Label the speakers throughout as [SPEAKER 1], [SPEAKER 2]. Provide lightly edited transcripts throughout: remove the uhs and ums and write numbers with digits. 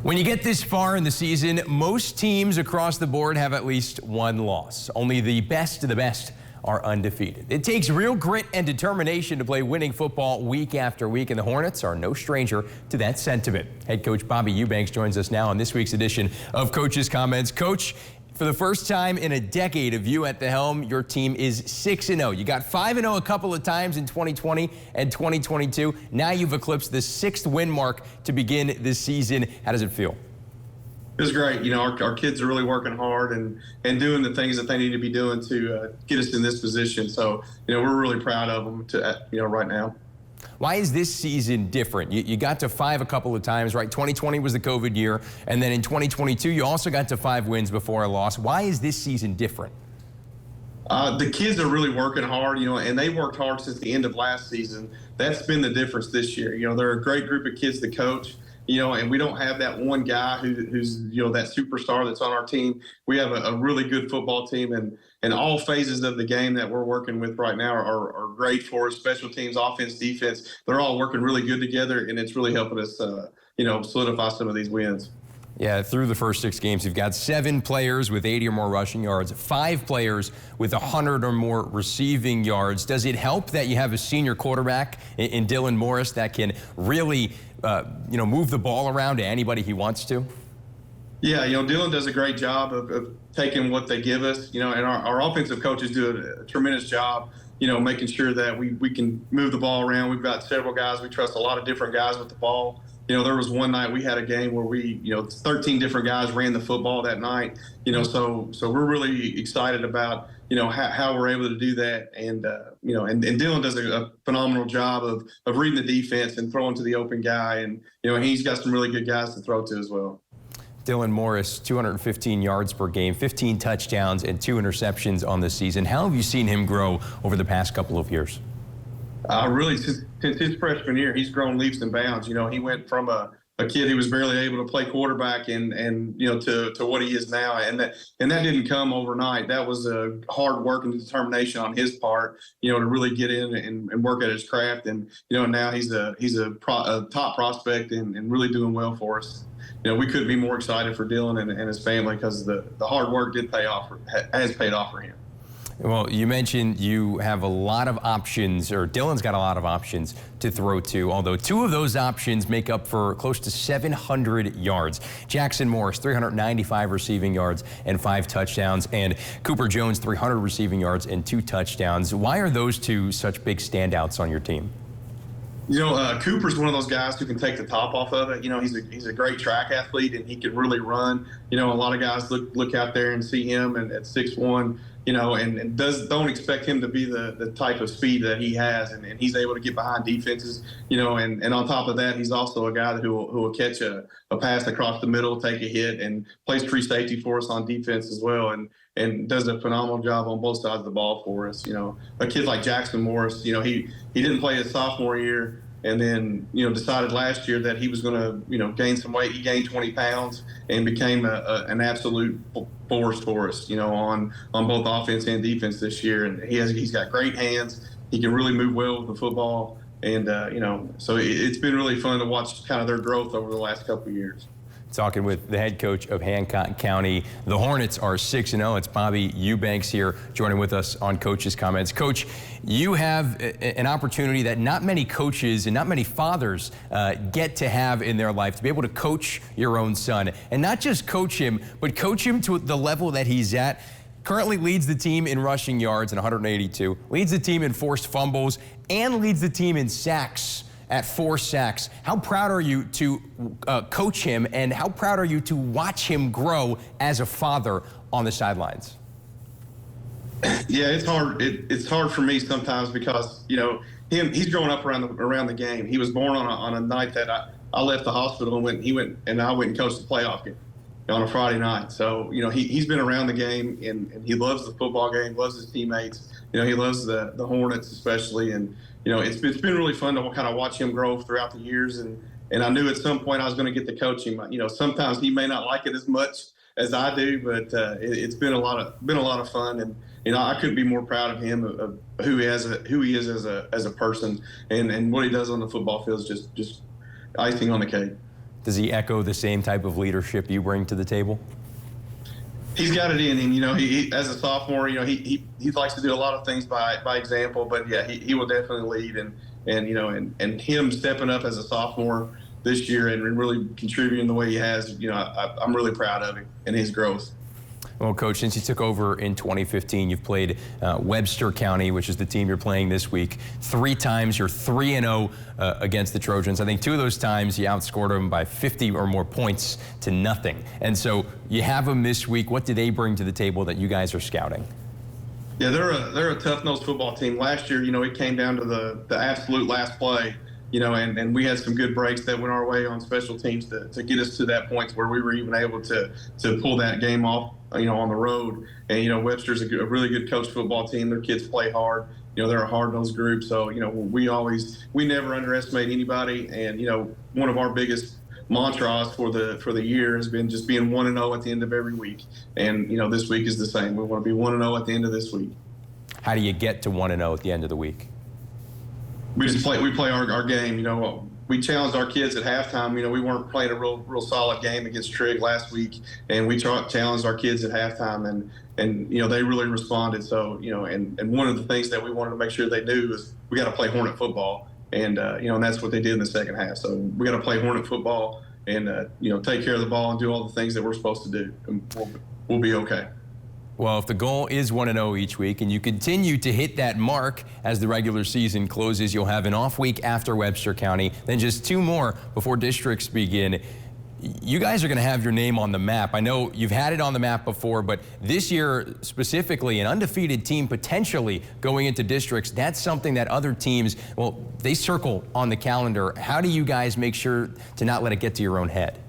[SPEAKER 1] When you get this far in the season, most teams across the board have at least one loss. Only the best of the best are undefeated. It takes real grit and determination to play winning football week after week, and the Hornets are no stranger to that sentiment. Head coach Bobby Eubanks joins us now on this week's edition of Coach's Comments. Coach, for the first time in a decade of you at the helm, your team is 6-0. You got 5-0 a couple of times in 2020 and 2022. Now you've eclipsed the 6th win mark to begin this season. How does it feel?
[SPEAKER 2] It's great. You know, our kids are really working hard and doing the things that they need to be doing to get us in this position. So, you know, we're really proud of them right now.
[SPEAKER 1] Why is this season different? You got to 5 a couple of times, right? 2020 was the COVID year, and then in 2022, you also got to 5 wins before a loss. Why is this season different?
[SPEAKER 2] The kids are really working hard, you know, and they worked hard since the end of last season. That's been the difference this year. You know, they're a great group of kids to coach, you know, and we don't have that one guy who's you know, that superstar that's on our team. We have a really good football team, and all phases of the game that we're working with right now are great for us. Special teams, offense, defense, they're all working really good together, and it's really helping us, you know, solidify some of these wins.
[SPEAKER 1] Yeah, through the first 6 games, you've got 7 players with 80 or more rushing yards, 5 players with 100 or more receiving yards. Does it help that you have a senior quarterback in Dylan Morris that can really, you know, move the ball around to anybody he wants to?
[SPEAKER 2] Yeah, you know, Dylan does a great job of taking what they give us, you know, and our offensive coaches do a tremendous job, you know, making sure that we can move the ball around. We've got several guys. We trust a lot of different guys with the ball. You know, there was one night we had a game where you know, 13 different guys ran the football that night. You know, so we're really excited about, you know, how we're able to do that. And, you know, and Dylan does a phenomenal job of reading the defense and throwing to the open guy. And, you know, he's got some really good guys to throw to as well.
[SPEAKER 1] Dylan Morris, 215 yards per game, 15 touchdowns, and 2 interceptions on the season. How have you seen him grow over the past couple of years?
[SPEAKER 2] Really, since his freshman year, he's grown leaps and bounds. You know, he went from a kid who was barely able to play quarterback and you know, to what he is now. And that didn't come overnight. That was a hard work and determination on his part, you know, to really get in and work at his craft. And, you know, now he's a top prospect and really doing well for us. You know, we couldn't be more excited for Dylan and his family because the hard work has paid off for him.
[SPEAKER 1] Well, you mentioned you have a lot of options, or Dylan's got a lot of options to throw to, although 2 of those options make up for close to 700 yards. Jackson Morris, 395 receiving yards and 5 touchdowns, and Cooper Jones, 300 receiving yards and 2 touchdowns. Why are those 2 such big standouts on your team?
[SPEAKER 2] You know, Cooper's one of those guys who can take the top off of it. You know, he's a great track athlete, and he can really run. You know, a lot of guys look out there and see him at 6'1", you know, and don't expect him to be the type of speed that he has, and he's able to get behind defenses, you know, and on top of that, he's also a guy who will catch a pass across the middle, take a hit, and plays free safety for us on defense as well, and does a phenomenal job on both sides of the ball for us. You know, a kid like Jackson Morris, you know, he didn't play his sophomore year, and then, you know, decided last year that he was going to, you know, gain some weight. He gained 20 pounds and became an absolute force for us, you know, on both offense and defense this year. And he's got great hands. He can really move well with the football. And, you know, so it's been really fun to watch kind of their growth over the last couple of years.
[SPEAKER 1] Talking with the head coach of Hancock County. The Hornets are 6-0. It's Bobby Eubanks here joining with us on Coach's Comments. Coach, you have an opportunity that not many coaches and not many fathers get to have in their life, to be able to coach your own son. And not just coach him, but coach him to the level that he's at. Currently leads the team in rushing yards at 182, leads the team in forced fumbles, and leads the team in sacks at 4 sacks. How proud are you to coach him, and how proud are you to watch him grow as a father on the sidelines?
[SPEAKER 2] Yeah, it's hard. It's hard for me sometimes because, you know, he's growing up around the game. He was born on a night that I left the hospital and I went and coached the playoff game on a Friday night. So, you know, he's been around the game and he loves the football game, loves his teammates. You know, he loves the Hornets especially, and you know, it's been really fun to kind of watch him grow throughout the years, and I knew at some point I was going to get to coach him. You know, sometimes he may not like it as much as I do, but it's been a lot of fun, and you know, I couldn't be more proud of him, of who he is as a person, and what he does on the football field is just icing on the cake.
[SPEAKER 1] Does he echo the same type of leadership you bring to the table?
[SPEAKER 2] He's got it in him. He as a sophomore, he likes to do a lot of things by example. But yeah, he will definitely lead, and him stepping up as a sophomore this year and really contributing the way he has. I'm really proud of him and his growth.
[SPEAKER 1] Well, Coach, since you took over in 2015, you've played Webster County, which is the team you're playing this week, 3 times. You're 3-0 against the Trojans. I think 2 of those times you outscored them by 50 or more points to nothing. And so you have them this week. What do they bring to the table that you guys are scouting?
[SPEAKER 2] Yeah, they're a tough-nosed football team. Last year, it came down to the absolute last play. And we had some good breaks that went our way on special teams to get us to that point where we were even able to pull that game off, on the road. And, Webster's a really good coach football team. Their kids play hard. They're a hard-nosed group. So, we never underestimate anybody. And, one of our biggest mantras for the year has been just being 1-0 at the end of every week. And, this week is the same. We want to be 1-0 at the end of this week.
[SPEAKER 1] How do you get to 1-0 at the end of the week?
[SPEAKER 2] We play our game. We challenged our kids at halftime. We weren't playing a real solid game against Trigg last week, and we challenged our kids at halftime, and they really responded. So and one of the things that we wanted to make sure they knew is we got to play Hornet football, and and that's what they did in the second half. So we got to play Hornet football and take care of the ball and do all the things that we're supposed to do, and we'll be okay.
[SPEAKER 1] Well, if the goal is 1-0 each week and you continue to hit that mark as the regular season closes, you'll have an off week after Webster County, then just 2 more before districts begin. You guys are going to have your name on the map. I know you've had it on the map before, but this year specifically, an undefeated team potentially going into districts, that's something that other teams, well, they circle on the calendar. How do you guys make sure to not let it get to your own head?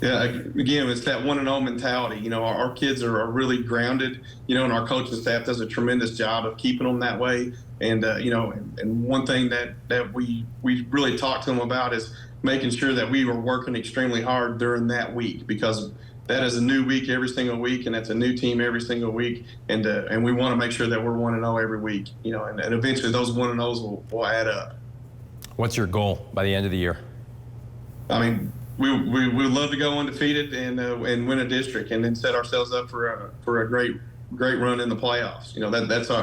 [SPEAKER 2] Yeah, again, it's that 1-0 mentality. Our kids are really grounded, and our coaching staff does a tremendous job of keeping them that way. And, and one thing that we really talk to them about is making sure that we are working extremely hard during that week, because that is a new week every single week, and that's a new team every single week. And we want to make sure that we're 1-0 every week, and eventually those 1-0s will add up. What's your goal by the end of the year? I mean, we would love to go undefeated and win a district, and then set ourselves up for a great run in the playoffs.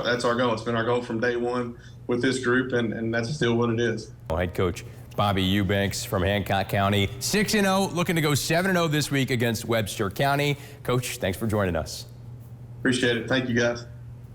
[SPEAKER 2] That's our goal. It's been our goal from day one with this group, and that's still what it is. Head coach Bobby Eubanks from Hancock County, 6-0, looking to go 7-0 this week against Webster County. Coach, thanks for joining us. Appreciate it. Thank you, guys.